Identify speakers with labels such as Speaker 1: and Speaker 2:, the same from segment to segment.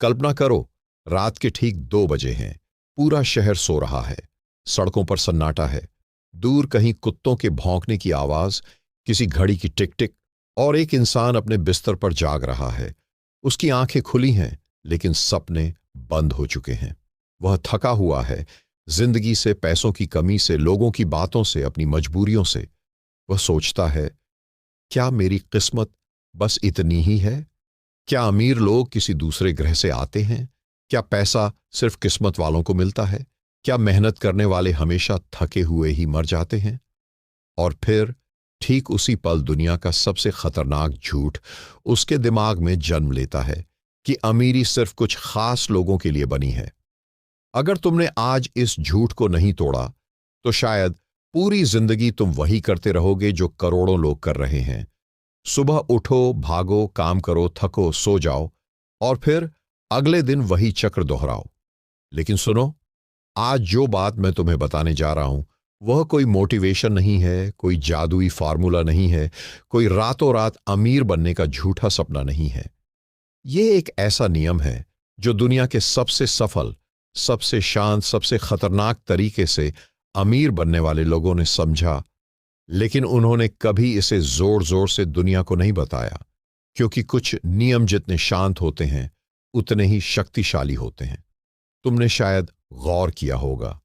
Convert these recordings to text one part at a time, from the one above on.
Speaker 1: कल्पना करो, रात के ठीक 2 बजे हैं। पूरा शहर सो रहा है। सड़कों पर सन्नाटा है। दूर कहीं कुत्तों के भौंकने की आवाज, किसी घड़ी की टिक टिक, और एक इंसान अपने बिस्तर पर जाग रहा है। उसकी आंखें खुली हैं, लेकिन सपने बंद हो चुके हैं। वह थका हुआ है, जिंदगी से, पैसों की कमी से, लोगों की बातों से, अपनी मजबूरियों से। वह सोचता है, क्या मेरी किस्मत बस इतनी ही है? क्या अमीर लोग किसी दूसरे ग्रह से आते हैं? क्या पैसा सिर्फ किस्मत वालों को मिलता है? क्या मेहनत करने वाले हमेशा थके हुए ही मर जाते हैं? और फिर ठीक उसी पल दुनिया का सबसे खतरनाक झूठ उसके दिमाग में जन्म लेता है कि अमीरी सिर्फ कुछ खास लोगों के लिए बनी है। अगर तुमने आज इस झूठ को नहीं तोड़ा, तो शायद पूरी जिंदगी तुम वही करते रहोगे जो करोड़ों लोग कर रहे हैं। सुबह उठो, भागो, काम करो, थको, सो जाओ, और फिर अगले दिन वही चक्र दोहराओ। लेकिन सुनो, आज जो बात मैं तुम्हें बताने जा रहा हूं, वह कोई मोटिवेशन नहीं है, कोई जादुई फार्मूला नहीं है, कोई रातों रात अमीर बनने का झूठा सपना नहीं है। यह एक ऐसा नियम है जो दुनिया के सबसे सफल, सबसे शांत, सबसे खतरनाक तरीके से अमीर बनने वाले लोगों ने समझा, लेकिन उन्होंने कभी इसे जोर जोर से दुनिया को नहीं बताया, क्योंकि कुछ नियम जितने शांत होते हैं, उतने ही शक्तिशाली होते हैं। तुमने शायद गौर किया होगा,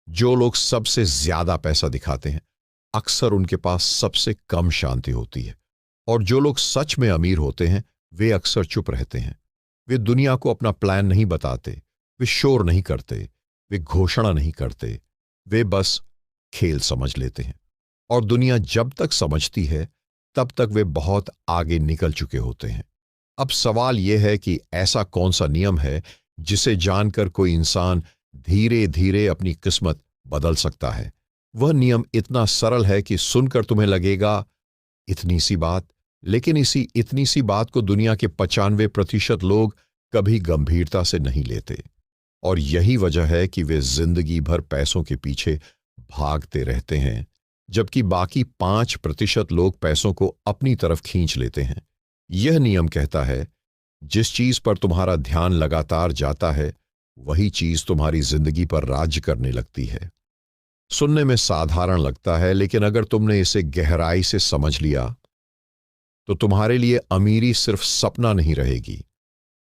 Speaker 1: जो लोग सबसे ज्यादा पैसा दिखाते हैं, अक्सर उनके पास सबसे कम शांति होती है। और जो लोग सच में अमीर होते हैं, वे अक्सर चुप रहते हैं। वे दुनिया को अपना प्लान नहीं बताते, वे शोर नहीं करते, वे घोषणा नहीं करते, वे बस खेल समझ लेते हैं। और दुनिया जब तक समझती है, तब तक वे बहुत आगे निकल चुके होते हैं। अब सवाल यह है कि ऐसा कौन सा नियम है जिसे जानकर कोई इंसान धीरे धीरे अपनी किस्मत बदल सकता है। वह नियम इतना सरल है कि सुनकर तुम्हें लगेगा इतनी सी बात, लेकिन इसी इतनी सी बात को दुनिया के 95% लोग कभी गंभीरता से नहीं लेते। और यही वजह है कि वे जिंदगी भर पैसों के पीछे भागते रहते हैं, जबकि बाकी 5% लोग पैसों को अपनी तरफ खींच लेते हैं। यह नियम कहता है, जिस चीज पर तुम्हारा ध्यान लगातार जाता है, वही चीज तुम्हारी जिंदगी पर राज्य करने लगती है। सुनने में साधारण लगता है, लेकिन अगर तुमने इसे गहराई से समझ लिया, तो तुम्हारे लिए अमीरी सिर्फ सपना नहीं रहेगी,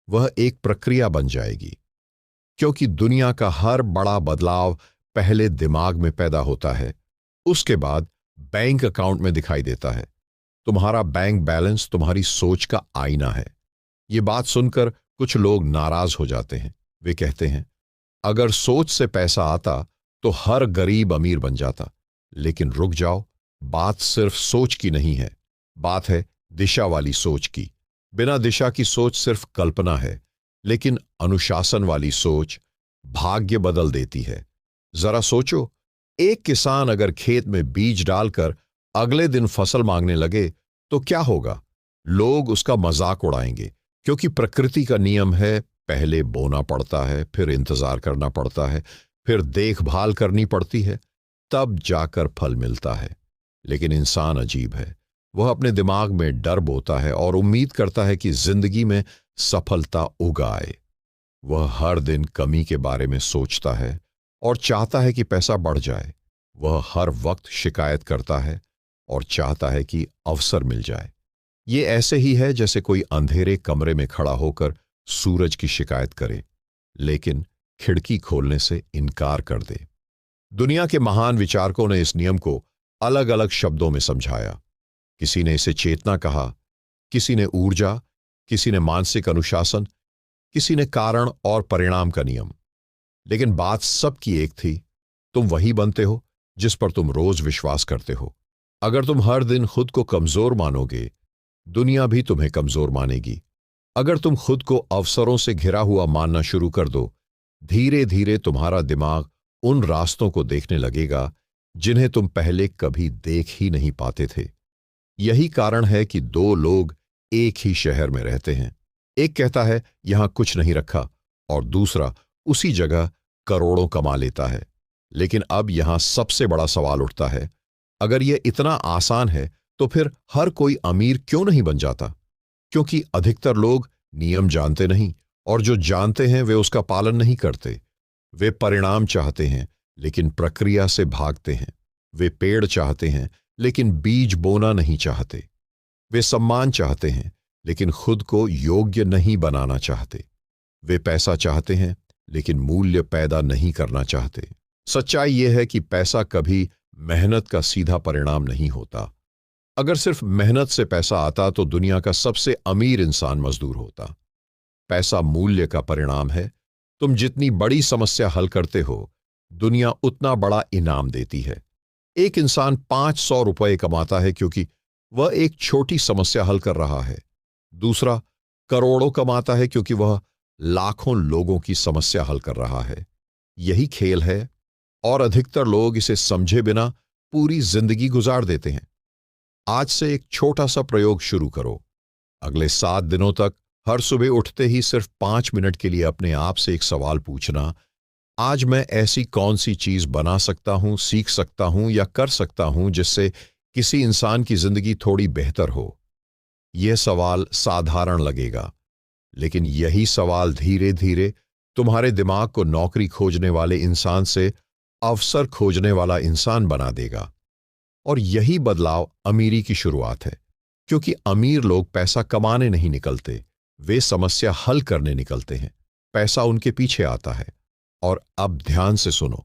Speaker 1: वह एक प्रक्रिया बन जाएगी। क्योंकि दुनिया का हर बड़ा बदलाव पहले दिमाग में पैदा होता है, उसके बाद बैंक अकाउंट में दिखाई देता है। तुम्हारा बैंक बैलेंस तुम्हारी सोच का आईना है। ये बात सुनकर कुछ लोग नाराज हो जाते हैं। वे कहते हैं, अगर सोच से पैसा आता तो हर गरीब अमीर बन जाता। लेकिन रुक जाओ, बात सिर्फ सोच की नहीं है, बात है दिशा वाली सोच की। बिना दिशा की सोच सिर्फ कल्पना है, लेकिन अनुशासन वाली सोच भाग्य बदल देती है। जरा सोचो, एक किसान अगर खेत में बीज डालकर अगले दिन फसल मांगने लगे, तो क्या होगा? लोग उसका मजाक उड़ाएंगे, क्योंकि प्रकृति का नियम है, पहले बोना पड़ता है, फिर इंतजार करना पड़ता है, फिर देखभाल करनी पड़ती है, तब जाकर फल मिलता है। लेकिन इंसान अजीब है, वह अपने दिमाग में डर बोता है और उम्मीद करता है कि जिंदगी में सफलता उग आए। वह हर दिन कमी के बारे में सोचता है और चाहता है कि पैसा बढ़ जाए। वह हर वक्त शिकायत करता है और चाहता है कि अवसर मिल जाए। ये ऐसे ही है जैसे कोई अंधेरे कमरे में खड़ा होकर सूरज की शिकायत करे, लेकिन खिड़की खोलने से इनकार कर दे। दुनिया के महान विचारकों ने इस नियम को अलग अलग शब्दों में समझाया। किसी ने इसे चेतना कहा, किसी ने ऊर्जा, किसी ने मानसिक अनुशासन, किसी ने कारण और परिणाम का नियम। लेकिन बात सबकी एक थी, तुम वही बनते हो जिस पर तुम रोज विश्वास करते हो। अगर तुम हर दिन खुद को कमजोर मानोगे, दुनिया भी तुम्हें कमजोर मानेगी। अगर तुम खुद को अवसरों से घिरा हुआ मानना शुरू कर दो, धीरे धीरे तुम्हारा दिमाग उन रास्तों को देखने लगेगा जिन्हें तुम पहले कभी देख ही नहीं पाते थे। यही कारण है कि 2 लोग एक ही शहर में रहते हैं। एक कहता है यहां कुछ नहीं रखा, और दूसरा उसी जगह करोड़ों कमा लेता है। लेकिन अब यहां सबसे बड़ा सवाल उठता है, अगर यह इतना आसान है, तो फिर हर कोई अमीर क्यों नहीं बन जाता? क्योंकि अधिकतर लोग नियम जानते नहीं और जो जानते हैं वे उसका पालन नहीं करते। वे परिणाम चाहते हैं लेकिन प्रक्रिया से भागते हैं। वे पेड़ चाहते हैं लेकिन बीज बोना नहीं चाहते। वे सम्मान चाहते हैं लेकिन खुद को योग्य नहीं बनाना चाहते। वे पैसा चाहते हैं लेकिन मूल्य पैदा नहीं करना चाहते। सच्चाई यह है कि पैसा कभी मेहनत का सीधा परिणाम नहीं होता। अगर सिर्फ मेहनत से पैसा आता तो दुनिया का सबसे अमीर इंसान मजदूर होता। पैसा मूल्य का परिणाम है। तुम जितनी बड़ी समस्या हल करते हो, दुनिया उतना बड़ा इनाम देती है। एक इंसान 500 रुपये कमाता है क्योंकि वह एक छोटी समस्या हल कर रहा है। दूसरा करोड़ों कमाता है क्योंकि वह लाखों लोगों की समस्या हल कर रहा है। यही खेल है और अधिकतर लोग इसे समझे बिना पूरी जिंदगी गुजार देते हैं। आज से एक छोटा सा प्रयोग शुरू करो। अगले 7 दिनों तक हर सुबह उठते ही सिर्फ 5 मिनट के लिए अपने आप से एक सवाल पूछना, आज मैं ऐसी कौन सी चीज बना सकता हूं, सीख सकता हूं या कर सकता हूं जिससे किसी इंसान की जिंदगी थोड़ी बेहतर हो। यह सवाल साधारण लगेगा, लेकिन यही सवाल धीरे धीरे तुम्हारे दिमाग को नौकरी खोजने वाले इंसान से अवसर खोजने वाला इंसान बना देगा। और यही बदलाव अमीरी की शुरुआत है, क्योंकि अमीर लोग पैसा कमाने नहीं निकलते, वे समस्या हल करने निकलते हैं। पैसा उनके पीछे आता है। और अब ध्यान से सुनो,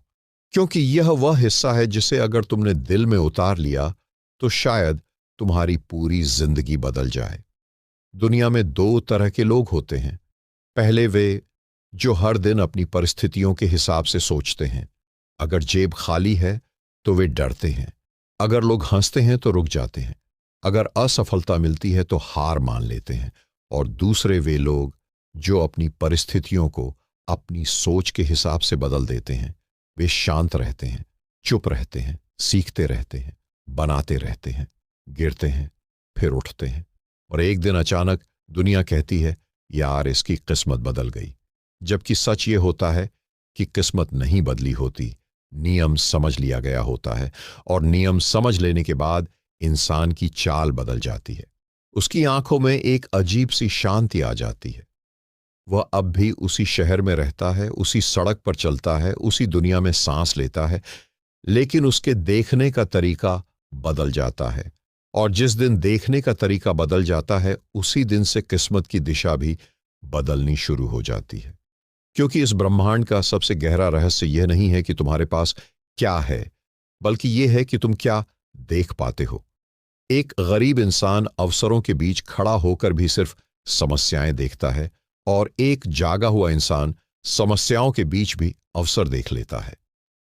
Speaker 1: क्योंकि यह वह हिस्सा है जिसे अगर तुमने दिल में उतार लिया तो शायद तुम्हारी पूरी जिंदगी बदल जाए। दुनिया में 2 तरह के लोग होते हैं। पहले वे जो हर दिन अपनी परिस्थितियों के हिसाब से सोचते हैं। अगर जेब खाली है तो वे डरते हैं। अगर लोग हंसते हैं तो रुक जाते हैं। अगर असफलता मिलती है तो हार मान लेते हैं। और दूसरे वे लोग जो अपनी परिस्थितियों को अपनी सोच के हिसाब से बदल देते हैं। वे शांत रहते हैं, चुप रहते हैं, सीखते रहते हैं, बनाते रहते हैं, गिरते हैं, फिर उठते हैं। और एक दिन अचानक दुनिया कहती है, यार इसकी किस्मत बदल गई। जबकि सच ये होता है कि किस्मत नहीं बदली होती, नियम समझ लिया गया होता है। और नियम समझ लेने के बाद इंसान की चाल बदल जाती है। उसकी आंखों में एक अजीब सी शांति आ जाती है। वह अब भी उसी शहर में रहता है, उसी सड़क पर चलता है, उसी दुनिया में सांस लेता है, लेकिन उसके देखने का तरीका बदल जाता है। और जिस दिन देखने का तरीका बदल जाता है, उसी दिन से किस्मत की दिशा भी बदलनी शुरू हो जाती है। क्योंकि इस ब्रह्मांड का सबसे गहरा रहस्य यह नहीं है कि तुम्हारे पास क्या है, बल्कि यह है कि तुम क्या देख पाते हो। एक गरीब इंसान अवसरों के बीच खड़ा होकर भी सिर्फ समस्याएं देखता है, और एक जागा हुआ इंसान समस्याओं के बीच भी अवसर देख लेता है।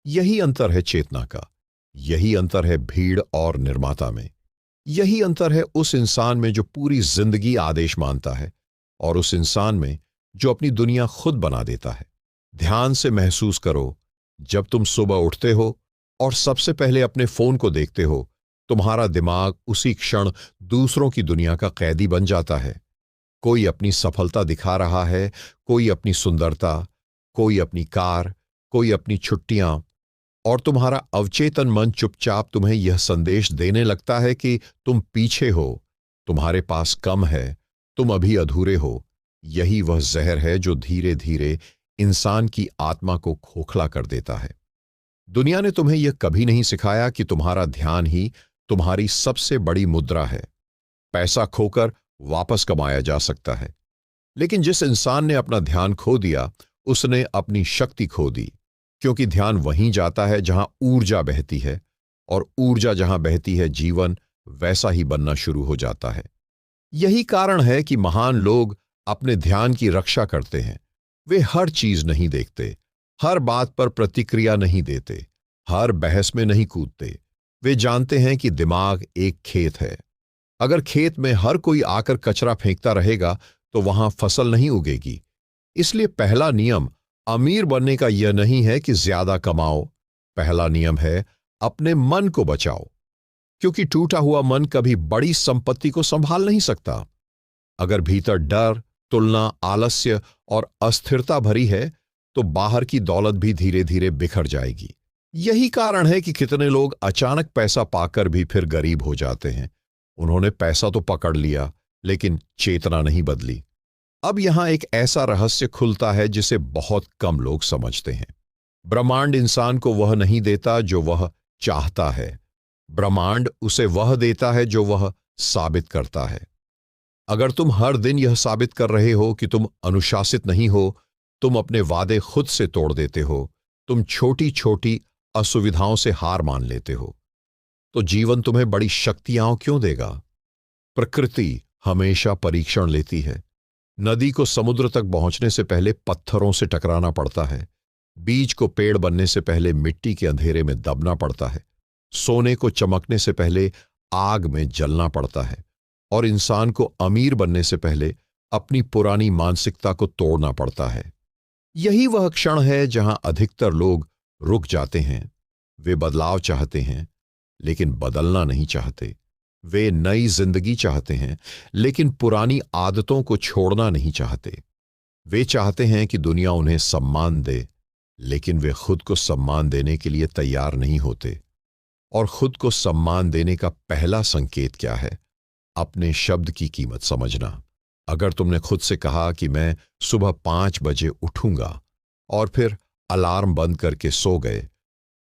Speaker 1: यही अंतर है चेतना का। यही अंतर है भीड़ और निर्माता में। यही अंतर है उस इंसान में जो पूरी जिंदगी आदेश मानता है, और उस इंसान में जो अपनी दुनिया खुद बना देता है। ध्यान से महसूस करो, जब तुम सुबह उठते हो और सबसे पहले अपने फोन को देखते हो, तुम्हारा दिमाग उसी क्षण दूसरों की दुनिया का कैदी बन जाता है। कोई अपनी सफलता दिखा रहा है, कोई अपनी सुंदरता, कोई अपनी कार, कोई अपनी छुट्टियां, और तुम्हारा अवचेतन मन चुपचाप तुम्हें यह संदेश देने लगता है कि तुम पीछे हो, तुम्हारे पास कम है, तुम अभी अधूरे हो। यही वह जहर है जो धीरे धीरे इंसान की आत्मा को खोखला कर देता है। दुनिया ने तुम्हें यह कभी नहीं सिखाया कि तुम्हारा ध्यान ही तुम्हारी सबसे बड़ी मुद्रा है। पैसा खोकर वापस कमाया जा सकता है, लेकिन जिस इंसान ने अपना ध्यान खो दिया, उसने अपनी शक्ति खो दी। क्योंकि ध्यान वहीं जाता है जहां ऊर्जा बहती है, और ऊर्जा जहां बहती है, जीवन वैसा ही बनना शुरू हो जाता है। यही कारण है कि महान लोग अपने ध्यान की रक्षा करते हैं। वे हर चीज नहीं देखते, हर बात पर प्रतिक्रिया नहीं देते, हर बहस में नहीं कूदते। वे जानते हैं कि दिमाग एक खेत है। अगर खेत में हर कोई आकर कचरा फेंकता रहेगा तो वहां फसल नहीं उगेगी। इसलिए पहला नियम अमीर बनने का यह नहीं है कि ज्यादा कमाओ। पहला नियम है अपने मन को बचाओ, क्योंकि टूटा हुआ मन कभी बड़ी संपत्ति को संभाल नहीं सकता। अगर भीतर डर, तुलना, आलस्य और अस्थिरता भरी है, तो बाहर की दौलत भी धीरे धीरे बिखर जाएगी। यही कारण है कि कितने लोग अचानक पैसा पाकर भी फिर गरीब हो जाते हैं। उन्होंने पैसा तो पकड़ लिया, लेकिन चेतना नहीं बदली। अब यहां एक ऐसा रहस्य खुलता है जिसे बहुत कम लोग समझते हैं। ब्रह्मांड इंसान को वह नहीं देता जो वह चाहता है, ब्रह्मांड उसे वह देता है जो वह साबित करता है। अगर तुम हर दिन यह साबित कर रहे हो कि तुम अनुशासित नहीं हो, तुम अपने वादे खुद से तोड़ देते हो, तुम छोटी छोटी असुविधाओं से हार मान लेते हो, तो जीवन तुम्हें बड़ी शक्तियां क्यों देगा? प्रकृति हमेशा परीक्षण लेती है। नदी को समुद्र तक पहुंचने से पहले पत्थरों से टकराना पड़ता है, बीज को पेड़ बनने से पहले मिट्टी के अंधेरे में दबना पड़ता है, सोने को चमकने से पहले आग में जलना पड़ता है, और इंसान को अमीर बनने से पहले अपनी पुरानी मानसिकता को तोड़ना पड़ता है। यही वह क्षण है जहां अधिकतर लोग रुक जाते हैं। वे बदलाव चाहते हैं, लेकिन बदलना नहीं चाहते। वे नई जिंदगी चाहते हैं, लेकिन पुरानी आदतों को छोड़ना नहीं चाहते। वे चाहते हैं कि दुनिया उन्हें सम्मान दे, लेकिन वे खुद को सम्मान देने के लिए तैयार नहीं होते। और खुद को सम्मान देने का पहला संकेत क्या है? अपने शब्द की कीमत समझना। अगर तुमने खुद से कहा कि मैं सुबह 5 बजे उठूंगा और फिर अलार्म बंद करके सो गए,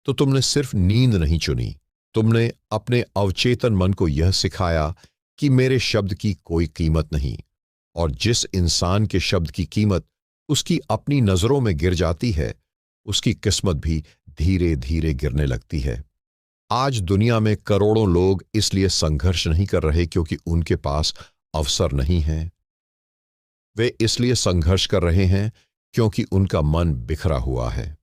Speaker 1: तो तुमने सिर्फ नींद नहीं चुनी, तुमने अपने अवचेतन मन को यह सिखाया कि मेरे शब्द की कोई कीमत नहीं। और जिस इंसान के शब्द की कीमत उसकी अपनी नजरों में गिर जाती है, उसकी किस्मत भी धीरे धीरे गिरने लगती है। आज दुनिया में करोड़ों लोग इसलिए संघर्ष नहीं कर रहे क्योंकि उनके पास अवसर नहीं है। वे इसलिए संघर्ष कर रहे हैं क्योंकि उनका मन बिखरा हुआ है।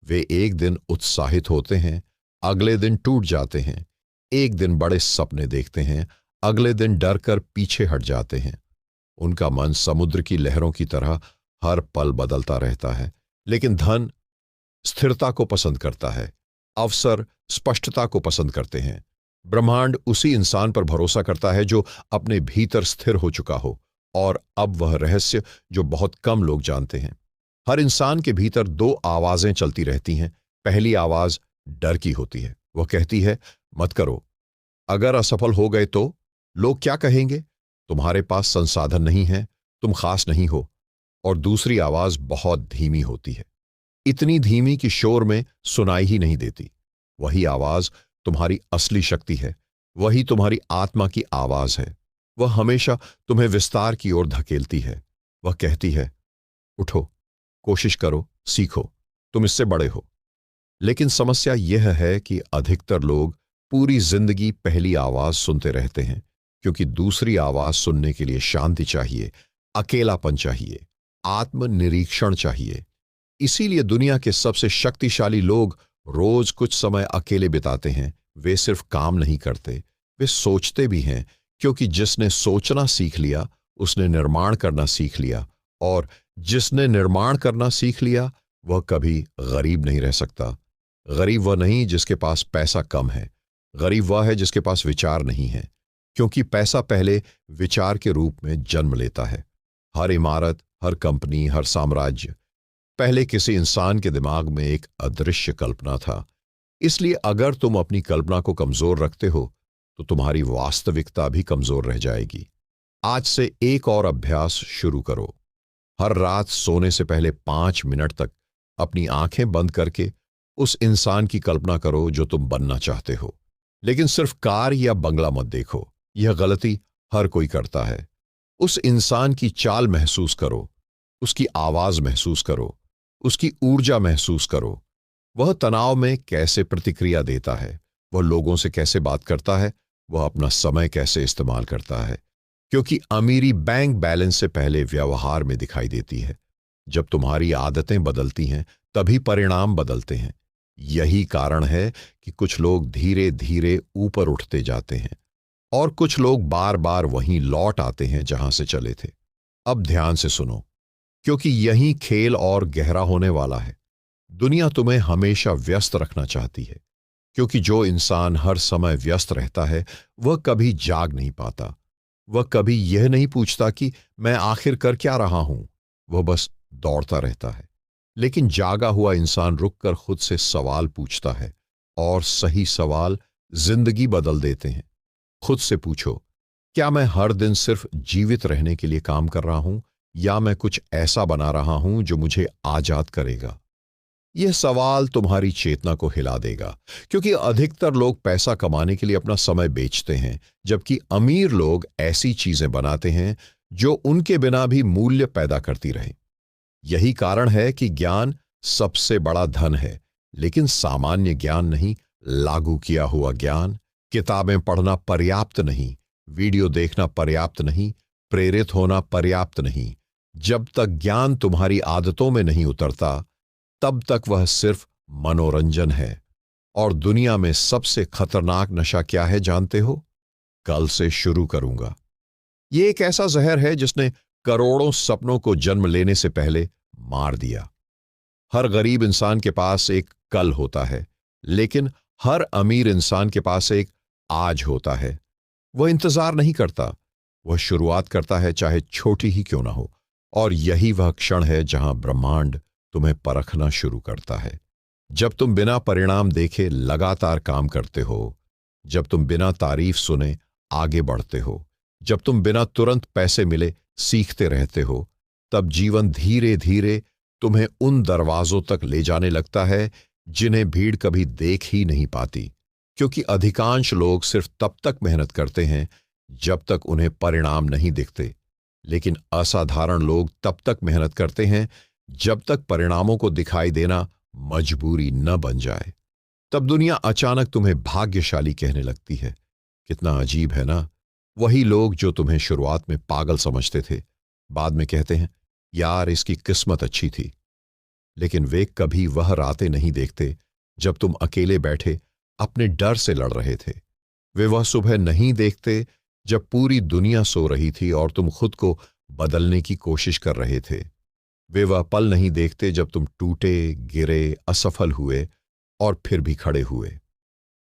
Speaker 1: वे एक दिन उत्साहित होते हैं, अगले दिन टूट जाते हैं। एक दिन बड़े सपने देखते हैं, अगले दिन डर कर पीछे हट जाते हैं। उनका मन समुद्र की लहरों की तरह हर पल बदलता रहता है। लेकिन धन स्थिरता को पसंद करता है, अवसर स्पष्टता को पसंद करते हैं। ब्रह्मांड उसी इंसान पर भरोसा करता है जो अपने भीतर स्थिर हो चुका हो। और अब वह रहस्य जो बहुत कम लोग जानते हैं। हर इंसान के भीतर 2 आवाजें चलती रहती हैं। पहली आवाज डर की होती है। वह कहती है, मत करो, अगर असफल हो गए तो लोग क्या कहेंगे, तुम्हारे पास संसाधन नहीं है, तुम खास नहीं हो। और दूसरी आवाज बहुत धीमी होती है, इतनी धीमी कि शोर में सुनाई ही नहीं देती। वही आवाज तुम्हारी असली शक्ति है, वही तुम्हारी आत्मा की आवाज है। वह हमेशा तुम्हें विस्तार की ओर धकेलती है। वह कहती है, उठो, कोशिश करो, सीखो, तुम इससे बड़े हो। लेकिन समस्या यह है कि अधिकतर लोग पूरी जिंदगी पहली आवाज सुनते रहते हैं, क्योंकि दूसरी आवाज सुनने के लिए शांति चाहिए, अकेलापन चाहिए, आत्मनिरीक्षण चाहिए। इसीलिए दुनिया के सबसे शक्तिशाली लोग रोज कुछ समय अकेले बिताते हैं। वे सिर्फ काम नहीं करते, वे सोचते भी हैं, क्योंकि जिसने सोचना सीख लिया उसने निर्माण करना सीख लिया, और जिसने निर्माण करना सीख लिया वह कभी गरीब नहीं रह सकता। गरीब वह नहीं जिसके पास पैसा कम है, गरीब वह है जिसके पास विचार नहीं है, क्योंकि पैसा पहले विचार के रूप में जन्म लेता है। हर इमारत, हर कंपनी, हर साम्राज्य पहले किसी इंसान के दिमाग में एक अदृश्य कल्पना था। इसलिए अगर तुम अपनी कल्पना को कमजोर रखते हो तो तुम्हारी वास्तविकता भी कमजोर रह जाएगी। आज से एक और अभ्यास शुरू करो। हर रात सोने से पहले 5 मिनट तक अपनी आंखें बंद करके उस इंसान की कल्पना करो जो तुम बनना चाहते हो। लेकिन सिर्फ कार या बंगला मत देखो, यह गलती हर कोई करता है। उस इंसान की चाल महसूस करो, उसकी आवाज महसूस करो, उसकी ऊर्जा महसूस करो। वह तनाव में कैसे प्रतिक्रिया देता है, वह लोगों से कैसे बात करता है, वह अपना समय कैसे इस्तेमाल करता है। क्योंकि अमीरी बैंक बैलेंस से पहले व्यवहार में दिखाई देती है। जब तुम्हारी आदतें बदलती हैं तभी परिणाम बदलते हैं। यही कारण है कि कुछ लोग धीरे धीरे ऊपर उठते जाते हैं और कुछ लोग बार बार वहीं लौट आते हैं जहां से चले थे। अब ध्यान से सुनो, क्योंकि यही खेल और गहरा होने वाला है। दुनिया तुम्हें हमेशा व्यस्त रखना चाहती है, क्योंकि जो इंसान हर समय व्यस्त रहता है वह कभी जाग नहीं पाता। वह कभी यह नहीं पूछता कि मैं आखिर कर क्या रहा हूं, वह बस दौड़ता रहता है। लेकिन जागा हुआ इंसान रुककर खुद से सवाल पूछता है, और सही सवाल जिंदगी बदल देते हैं। खुद से पूछो, क्या मैं हर दिन सिर्फ जीवित रहने के लिए काम कर रहा हूं, या मैं कुछ ऐसा बना रहा हूं जो मुझे आजाद करेगा? यह सवाल तुम्हारी चेतना को हिला देगा, क्योंकि अधिकतर लोग पैसा कमाने के लिए अपना समय बेचते हैं, जबकि अमीर लोग ऐसी चीजें बनाते हैं जो उनके बिना भी मूल्य पैदा करती रहें। यही कारण है कि ज्ञान सबसे बड़ा धन है, लेकिन सामान्य ज्ञान नहीं, लागू किया हुआ ज्ञान। किताबें पढ़ना पर्याप्त नहीं, वीडियो देखना पर्याप्त नहीं, प्रेरित होना पर्याप्त नहीं। जब तक ज्ञान तुम्हारी आदतों में नहीं उतरता, तब तक वह सिर्फ मनोरंजन है। और दुनिया में सबसे खतरनाक नशा क्या है जानते हो? कल से शुरू करूंगा। ये एक ऐसा जहर है जिसने करोड़ों सपनों को जन्म लेने से पहले मार दिया। हर गरीब इंसान के पास एक कल होता है, लेकिन हर अमीर इंसान के पास एक आज होता है। वह इंतजार नहीं करता, वह शुरुआत करता है, चाहे छोटी ही क्यों ना हो। और यही वह क्षण है जहां ब्रह्मांड तुम्हें परखना शुरू करता है। जब तुम बिना परिणाम देखे लगातार काम करते हो, जब तुम बिना तारीफ सुने आगे बढ़ते हो, जब तुम बिना तुरंत पैसे मिले सीखते रहते हो, तब जीवन धीरे धीरे तुम्हें उन दरवाजों तक ले जाने लगता है जिन्हें भीड़ कभी देख ही नहीं पाती। क्योंकि अधिकांश लोग सिर्फ तब तक मेहनत करते हैं जब तक उन्हें परिणाम नहीं दिखते, लेकिन असाधारण लोग तब तक मेहनत करते हैं जब तक परिणामों को दिखाई देना मजबूरी न बन जाए। तब दुनिया अचानक तुम्हें भाग्यशाली कहने लगती है। कितना अजीब है ना? वही लोग जो तुम्हें शुरुआत में पागल समझते थे, बाद में कहते हैं, यार इसकी किस्मत अच्छी थी। लेकिन वे कभी वह रातें नहीं देखते जब तुम अकेले बैठे अपने डर से लड़ रहे थे। वे वह सुबह नहीं देखते जब पूरी दुनिया सो रही थी और तुम खुद को बदलने की कोशिश कर रहे थे। वे वह पल नहीं देखते जब तुम टूटे, गिरे, असफल हुए और फिर भी खड़े हुए।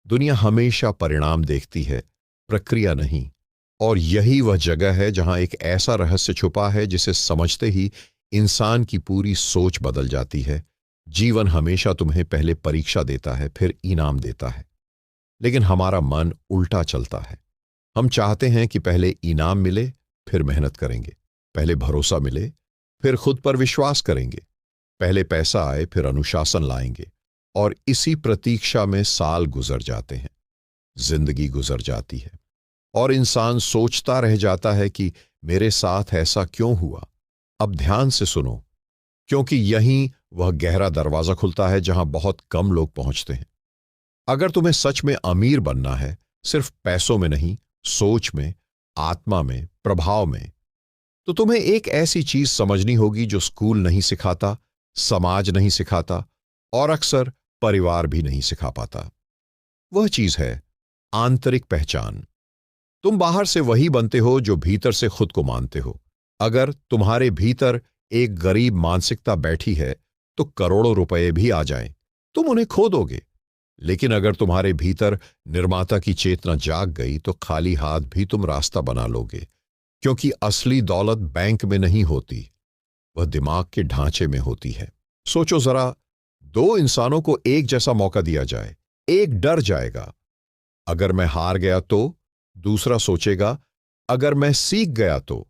Speaker 1: दुनिया हमेशा परिणाम देखती है, प्रक्रिया नहीं। और यही वह जगह है जहां एक ऐसा रहस्य छुपा है जिसे समझते ही इंसान की पूरी सोच बदल जाती है। जीवन हमेशा तुम्हें पहले परीक्षा देता है, फिर इनाम देता है। लेकिन हमारा मन उल्टा चलता है। हम चाहते हैं कि पहले इनाम मिले, फिर मेहनत करेंगे। पहले भरोसा मिले, फिर खुद पर विश्वास करेंगे। पहले पैसा आए, फिर अनुशासन लाएंगे। और इसी प्रतीक्षा में साल गुजर जाते हैं, जिंदगी गुजर जाती है, और इंसान सोचता रह जाता है कि मेरे साथ ऐसा क्यों हुआ। अब ध्यान से सुनो, क्योंकि यहीं वह गहरा दरवाजा खुलता है जहां बहुत कम लोग पहुंचते हैं। अगर तुम्हें सच में अमीर बनना है, सिर्फ पैसों में नहीं, सोच में, आत्मा में, प्रभाव में, तो तुम्हें एक ऐसी चीज समझनी होगी जो स्कूल नहीं सिखाता, समाज नहीं सिखाता और अक्सर परिवार भी नहीं सिखा पाता। वह चीज है आंतरिक पहचान। तुम बाहर से वही बनते हो जो भीतर से खुद को मानते हो। अगर तुम्हारे भीतर एक गरीब मानसिकता बैठी है तो करोड़ों रुपए भी आ जाएं, तुम उन्हें खो दोगे। लेकिन अगर तुम्हारे भीतर निर्माता की चेतना जाग गई तो खाली हाथ भी तुम रास्ता बना लोगे। क्योंकि असली दौलत बैंक में नहीं होती, वह दिमाग के ढांचे में होती है। सोचो जरा, दो इंसानों को एक जैसा मौका दिया जाए, एक डर जाएगा, अगर मैं हार गया तो। दूसरा सोचेगा, अगर मैं सीख गया तो।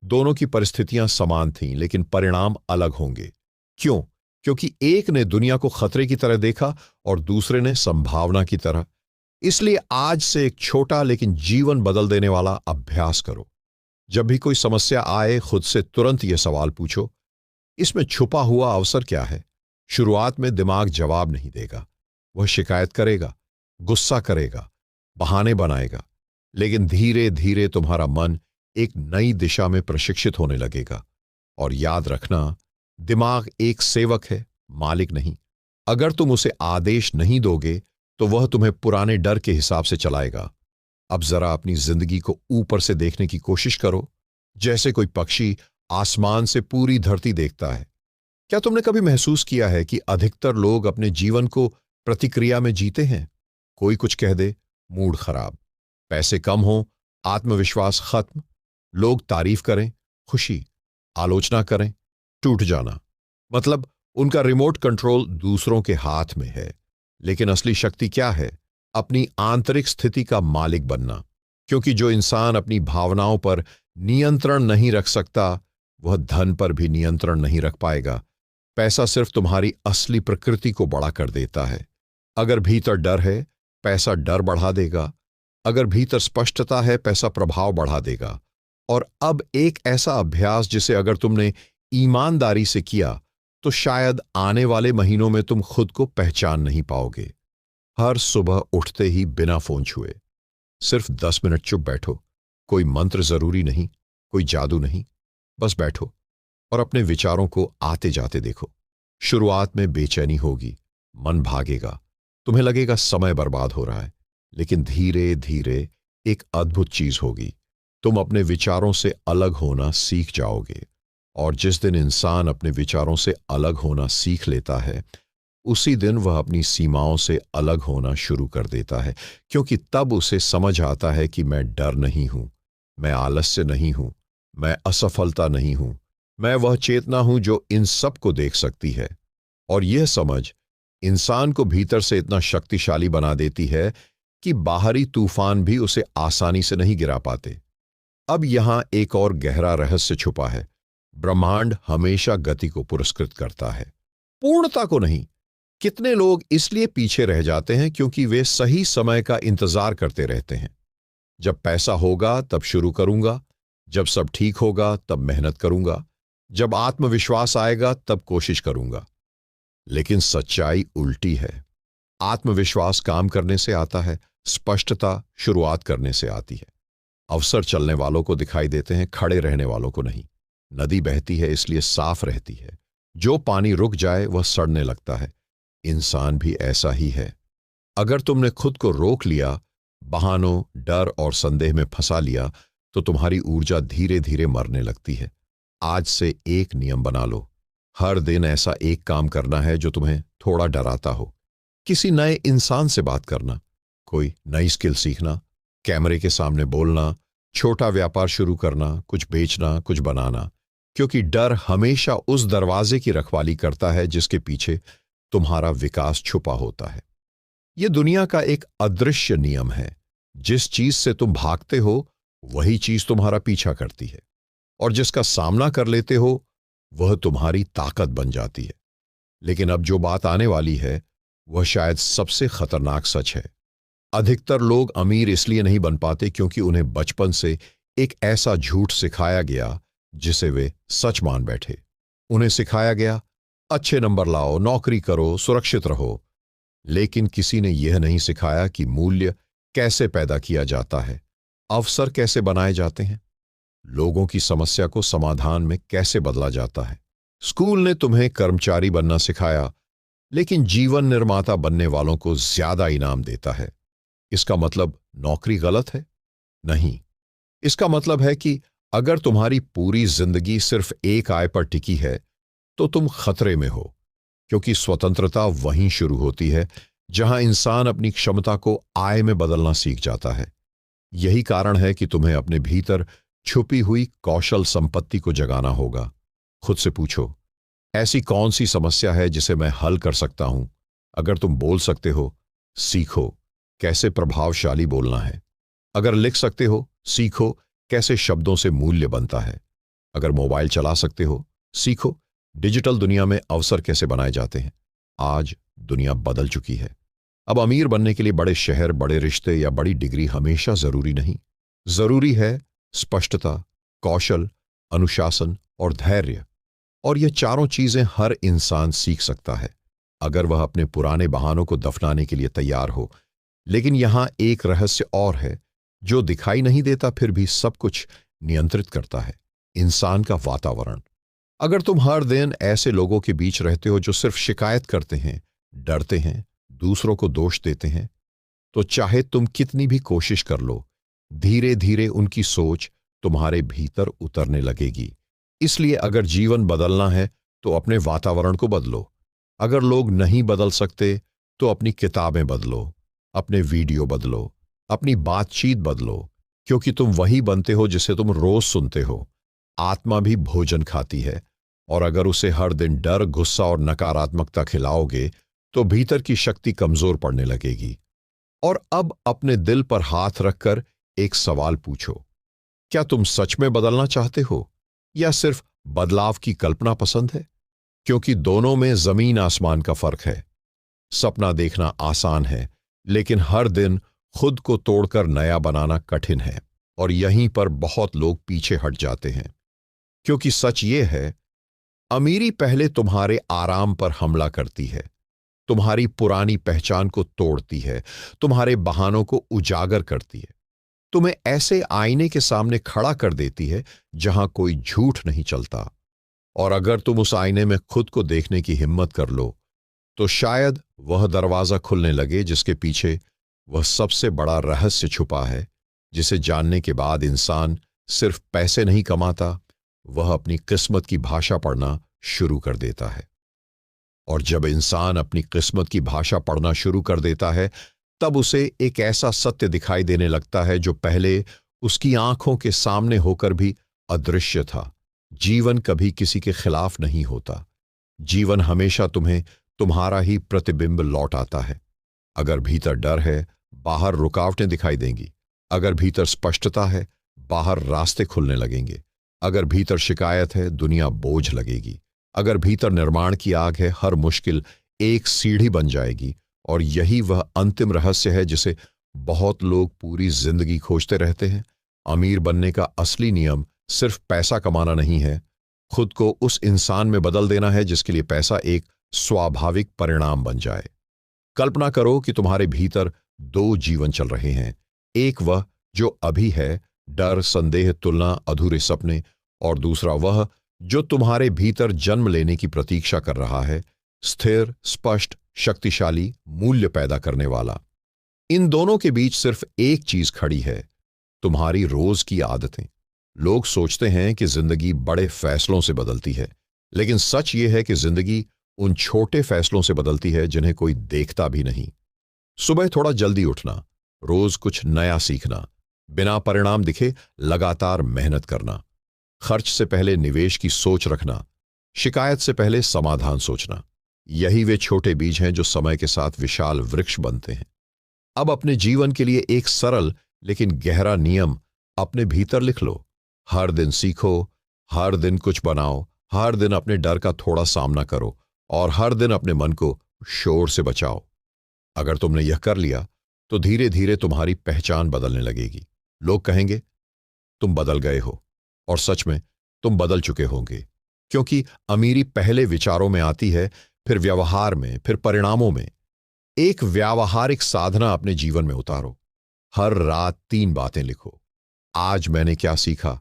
Speaker 1: दोनों की परिस्थितियां समान थीं, लेकिन परिणाम अलग होंगे। क्यों? क्योंकि एक ने दुनिया को खतरे की तरह देखा और दूसरे ने संभावना की तरह। इसलिए आज से एक छोटा लेकिन जीवन बदल देने वाला अभ्यास करो। जब भी कोई समस्या आए, खुद से तुरंत यह सवाल पूछो, इसमें छुपा हुआ अवसर क्या है? शुरुआत में दिमाग जवाब नहीं देगा। वह शिकायत करेगा, गुस्सा करेगा, बहाने बनाएगा। लेकिन धीरे धीरे तुम्हारा मन एक नई दिशा में प्रशिक्षित होने लगेगा। और याद रखना, दिमाग एक सेवक है, मालिक नहीं। अगर तुम उसे आदेश नहीं दोगे तो वह तुम्हें पुराने डर के हिसाब से चलाएगा। अब जरा अपनी जिंदगी को ऊपर से देखने की कोशिश करो, जैसे कोई पक्षी आसमान से पूरी धरती देखता है। क्या तुमने कभी महसूस किया है कि अधिकतर लोग अपने जीवन को प्रतिक्रिया में जीते हैं? कोई कुछ कह दे, मूड खराब। पैसे कम हो, आत्मविश्वास खत्म। लोग तारीफ करें, खुशी। आलोचना करें, टूट जाना। मतलब उनका रिमोट कंट्रोल दूसरों के हाथ में है। लेकिन असली शक्ति क्या है? अपनी आंतरिक स्थिति का मालिक बनना। क्योंकि जो इंसान अपनी भावनाओं पर नियंत्रण नहीं रख सकता, वह धन पर भी नियंत्रण नहीं रख पाएगा। पैसा सिर्फ तुम्हारी असली प्रकृति को बड़ा कर देता है। अगर भीतर डर है, पैसा डर बढ़ा देगा। अगर भीतर स्पष्टता है, पैसा प्रभाव बढ़ा देगा। और अब एक ऐसा अभ्यास जिसे अगर तुमने ईमानदारी से किया तो शायद आने वाले महीनों में तुम खुद को पहचान नहीं पाओगे। हर सुबह उठते ही बिना फोन छुए सिर्फ 10 मिनट चुप बैठो। कोई मंत्र जरूरी नहीं, कोई जादू नहीं, बस बैठो और अपने विचारों को आते जाते देखो। शुरुआत में बेचैनी होगी, मन भागेगा, तुम्हें लगेगा समय बर्बाद हो रहा है, लेकिन धीरे धीरे एक अद्भुत चीज होगी। तुम अपने विचारों से अलग होना सीख जाओगे। और जिस दिन इंसान अपने विचारों से अलग होना सीख लेता है, उसी दिन वह अपनी सीमाओं से अलग होना शुरू कर देता है, क्योंकि तब उसे समझ आता है कि मैं डर नहीं हूं, मैं आलस्य नहीं हूं, मैं असफलता नहीं हूं, मैं वह चेतना हूं जो इन सब को देख सकती है। और यह समझ इंसान को भीतर से इतना शक्तिशाली बना देती है कि बाहरी तूफान भी उसे आसानी से नहीं गिरा पाते। अब यहां एक और गहरा रहस्य छुपा है। ब्रह्मांड हमेशा गति को पुरस्कृत करता है, पूर्णता को नहीं। कितने लोग इसलिए पीछे रह जाते हैं क्योंकि वे सही समय का इंतजार करते रहते हैं। जब पैसा होगा तब शुरू करूंगा, जब सब ठीक होगा तब मेहनत करूंगा, जब आत्मविश्वास आएगा तब कोशिश करूंगा। लेकिन सच्चाई उल्टी है। आत्मविश्वास काम करने से आता है, स्पष्टता शुरुआत करने से आती है। अवसर चलने वालों को दिखाई देते हैं, खड़े रहने वालों को नहीं। नदी बहती है इसलिए साफ रहती है, जो पानी रुक जाए वह सड़ने लगता है। इंसान भी ऐसा ही है। अगर तुमने खुद को रोक लिया, बहानों, डर और संदेह में फंसा लिया, तो तुम्हारी ऊर्जा धीरे धीरे मरने लगती है। आज से एक नियम बना लो। हर दिन ऐसा एक काम करना है जो तुम्हें थोड़ा डराता हो। किसी नए इंसान से बात करना, कोई नई स्किल सीखना, कैमरे के सामने बोलना, छोटा व्यापार शुरू करना, कुछ बेचना, कुछ बनाना। क्योंकि डर हमेशा उस दरवाजे की रखवाली करता है जिसके पीछे तुम्हारा विकास छुपा होता है। यह दुनिया का एक अदृश्य नियम है। जिस चीज से तुम भागते हो वही चीज तुम्हारा पीछा करती है, और जिसका सामना कर लेते हो वह तुम्हारी ताकत बन जाती है। लेकिन अब जो बात आने वाली है वह शायद सबसे खतरनाक सच है। अधिकतर लोग अमीर इसलिए नहीं बन पाते क्योंकि उन्हें बचपन से एक ऐसा झूठ सिखाया गया जिसे वे सच मान बैठे। उन्हें सिखाया गया, अच्छे नंबर लाओ, नौकरी करो, सुरक्षित रहो। लेकिन किसी ने यह नहीं सिखाया कि मूल्य कैसे पैदा किया जाता है, अवसर कैसे बनाए जाते हैं, लोगों की समस्या को समाधान में कैसे बदला जाता है। स्कूल ने तुम्हें कर्मचारी बनना सिखाया, लेकिन जीवन निर्माता बनने वालों को ज्यादा इनाम देता है। इसका मतलब नौकरी गलत है? नहीं। इसका मतलब है कि अगर तुम्हारी पूरी जिंदगी सिर्फ एक आय पर टिकी है तो तुम खतरे में हो, क्योंकि स्वतंत्रता वहीं शुरू होती है जहां इंसान अपनी क्षमता को आय में बदलना सीख जाता है। यही कारण है कि तुम्हें अपने भीतर छुपी हुई कौशल संपत्ति को जगाना होगा। खुद से पूछो, ऐसी कौन सी समस्या है जिसे मैं हल कर सकता हूं? अगर तुम बोल सकते हो, सीखो कैसे प्रभावशाली बोलना है। अगर लिख सकते हो, सीखो कैसे शब्दों से मूल्य बनता है। अगर मोबाइल चला सकते हो, सीखो डिजिटल दुनिया में अवसर कैसे बनाए जाते हैं। आज दुनिया बदल चुकी है। अब अमीर बनने के लिए बड़े शहर, बड़े रिश्ते या बड़ी डिग्री हमेशा जरूरी नहीं। जरूरी है स्पष्टता, कौशल, अनुशासन और धैर्य। और ये चारों चीजें हर इंसान सीख सकता है अगर वह अपने पुराने बहानों को दफनाने के लिए तैयार हो। लेकिन यहां एक रहस्य और है जो दिखाई नहीं देता फिर भी सब कुछ नियंत्रित करता है, इंसान का वातावरण। अगर तुम हर दिन ऐसे लोगों के बीच रहते हो जो सिर्फ शिकायत करते हैं, डरते हैं, दूसरों को दोष देते हैं, तो चाहे तुम कितनी भी कोशिश कर लो, धीरे धीरे उनकी सोच तुम्हारे भीतर उतरने लगेगी। इसलिए अगर जीवन बदलना है तो अपने वातावरण को बदलो। अगर लोग नहीं बदल सकते तो अपनी किताबें बदलो, अपने वीडियो बदलो, अपनी बातचीत बदलो, क्योंकि तुम वही बनते हो जिसे तुम रोज सुनते हो। आत्मा भी भोजन खाती है, और अगर उसे हर दिन डर, गुस्सा और नकारात्मकता खिलाओगे तो भीतर की शक्ति कमजोर पड़ने लगेगी। और अब अपने दिल पर हाथ रखकर एक सवाल पूछो, क्या तुम सच में बदलना चाहते हो या सिर्फ बदलाव की कल्पना पसंद है? क्योंकि दोनों में जमीन आसमान का फर्क है। सपना देखना आसान है, लेकिन हर दिन खुद को तोड़कर नया बनाना कठिन है। और यहीं पर बहुत लोग पीछे हट जाते हैं। क्योंकि सच ये है, अमीरी पहले तुम्हारे आराम पर हमला करती है, तुम्हारी पुरानी पहचान को तोड़ती है, तुम्हारे बहानों को उजागर करती है, तुम्हें ऐसे आईने के सामने खड़ा कर देती है जहां कोई झूठ नहीं चलता। और अगर तुम उस आईने में खुद को देखने की हिम्मत कर लो, तो शायद वह दरवाजा खुलने लगे जिसके पीछे वह सबसे बड़ा रहस्य छुपा है, जिसे जानने के बाद इंसान सिर्फ पैसे नहीं कमाता, वह अपनी किस्मत की भाषा पढ़ना शुरू कर देता है। और जब इंसान अपनी किस्मत की भाषा पढ़ना शुरू कर देता है, तब उसे एक ऐसा सत्य दिखाई देने लगता है जो पहले उसकी आंखों के सामने होकर भी अदृश्य था। जीवन कभी किसी के खिलाफ नहीं होता। जीवन हमेशा तुम्हें तुम्हारा ही प्रतिबिंब लौट आता है। अगर भीतर डर है, बाहर रुकावटें दिखाई देंगी। अगर भीतर स्पष्टता है, बाहर रास्ते खुलने लगेंगे। अगर भीतर शिकायत है, दुनिया बोझ लगेगी। अगर भीतर निर्माण की आग है, हर मुश्किल एक सीढ़ी बन जाएगी। और यही वह अंतिम रहस्य है जिसे बहुत लोग पूरी जिंदगी खोजते रहते हैं। अमीर बनने का असली नियम सिर्फ पैसा कमाना नहीं है, खुद को उस इंसान में बदल देना है जिसके लिए पैसा एक स्वाभाविक परिणाम बन जाए। कल्पना करो कि तुम्हारे भीतर दो जीवन चल रहे हैं। एक वह जो अभी है, डर, संदेह, तुलना, अधूरे सपने, और दूसरा वह जो तुम्हारे भीतर जन्म लेने की प्रतीक्षा कर रहा है, स्थिर, स्पष्ट, शक्तिशाली, मूल्य पैदा करने वाला। इन दोनों के बीच सिर्फ एक चीज खड़ी है, तुम्हारी रोज की आदतें। लोग सोचते हैं कि जिंदगी बड़े फैसलों से बदलती है, लेकिन सच ये है कि जिंदगी उन छोटे फैसलों से बदलती है जिन्हें कोई देखता भी नहीं। सुबह थोड़ा जल्दी उठना, रोज कुछ नया सीखना, बिना परिणाम दिखे लगातार मेहनत करना, खर्च से पहले निवेश की सोच रखना, शिकायत से पहले समाधान सोचना। यही वे छोटे बीज हैं जो समय के साथ विशाल वृक्ष बनते हैं। अब अपने जीवन के लिए एक सरल लेकिन गहरा नियम अपने भीतर लिख लो। हर दिन सीखो, हर दिन कुछ बनाओ, हर दिन अपने डर का थोड़ा सामना करो, और हर दिन अपने मन को शोर से बचाओ। अगर तुमने यह कर लिया, तो धीरे धीरे तुम्हारी पहचान बदलने लगेगी। लोग कहेंगे तुम बदल गए हो, और सच में तुम बदल चुके होंगे। क्योंकि अमीरी पहले विचारों में आती है, फिर व्यवहार में, फिर परिणामों में। एक व्यावहारिक साधना अपने जीवन में उतारो। हर रात 3 बातें लिखो। आज मैंने क्या सीखा,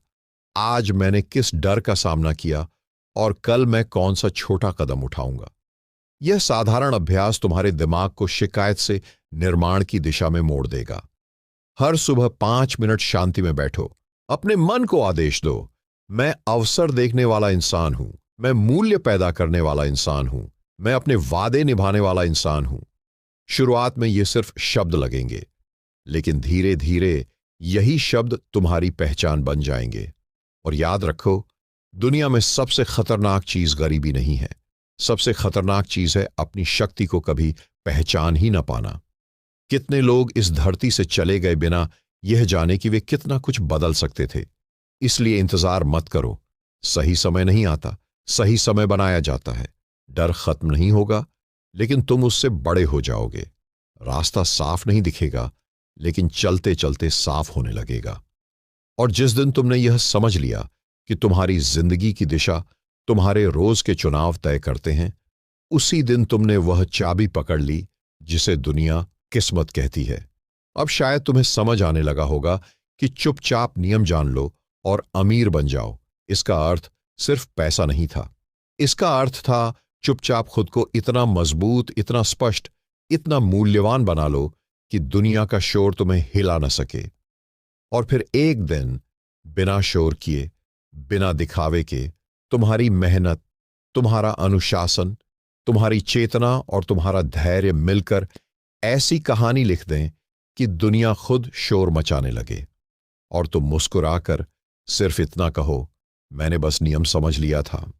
Speaker 1: आज मैंने किस डर का सामना किया, और कल मैं कौन सा छोटा कदम उठाऊंगा। यह साधारण अभ्यास तुम्हारे दिमाग को शिकायत से निर्माण की दिशा में मोड़ देगा। हर सुबह 5 मिनट शांति में बैठो। अपने मन को आदेश दो, मैं अवसर देखने वाला इंसान हूं, मैं मूल्य पैदा करने वाला इंसान हूं, मैं अपने वादे निभाने वाला इंसान हूं। शुरुआत में ये सिर्फ शब्द लगेंगे, लेकिन धीरे धीरे यही शब्द तुम्हारी पहचान बन जाएंगे। और याद रखो, दुनिया में सबसे खतरनाक चीज गरीबी नहीं है। सबसे खतरनाक चीज है अपनी शक्ति को कभी पहचान ही ना पाना। कितने लोग इस धरती से चले गए बिना यह जाने कि वे कितना कुछ बदल सकते थे। इसलिए इंतजार मत करो। सही समय नहीं आता, सही समय बनाया जाता है। डर खत्म नहीं होगा, लेकिन तुम उससे बड़े हो जाओगे। रास्ता साफ नहीं दिखेगा, लेकिन चलते चलते साफ होने लगेगा। और जिस दिन तुमने यह समझ लिया कि तुम्हारी जिंदगी की दिशा तुम्हारे रोज के चुनाव तय करते हैं, उसी दिन तुमने वह चाबी पकड़ ली जिसे दुनिया किस्मत कहती है। अब शायद तुम्हें समझ आने लगा होगा कि चुपचाप नियम जान लो और अमीर बन जाओ। इसका अर्थ सिर्फ पैसा नहीं था। इसका अर्थ था चुपचाप खुद को इतना मजबूत, इतना स्पष्ट, इतना मूल्यवान बना लो कि दुनिया का शोर तुम्हें हिला न सके। और फिर एक दिन, बिना शोर किए, बिना दिखावे के, तुम्हारी मेहनत, तुम्हारा अनुशासन, तुम्हारी चेतना और तुम्हारा धैर्य मिलकर ऐसी कहानी लिख दें कि दुनिया खुद शोर मचाने लगे। और तुम मुस्कुराकर सिर्फ इतना कहो, मैंने बस नियम समझ लिया था।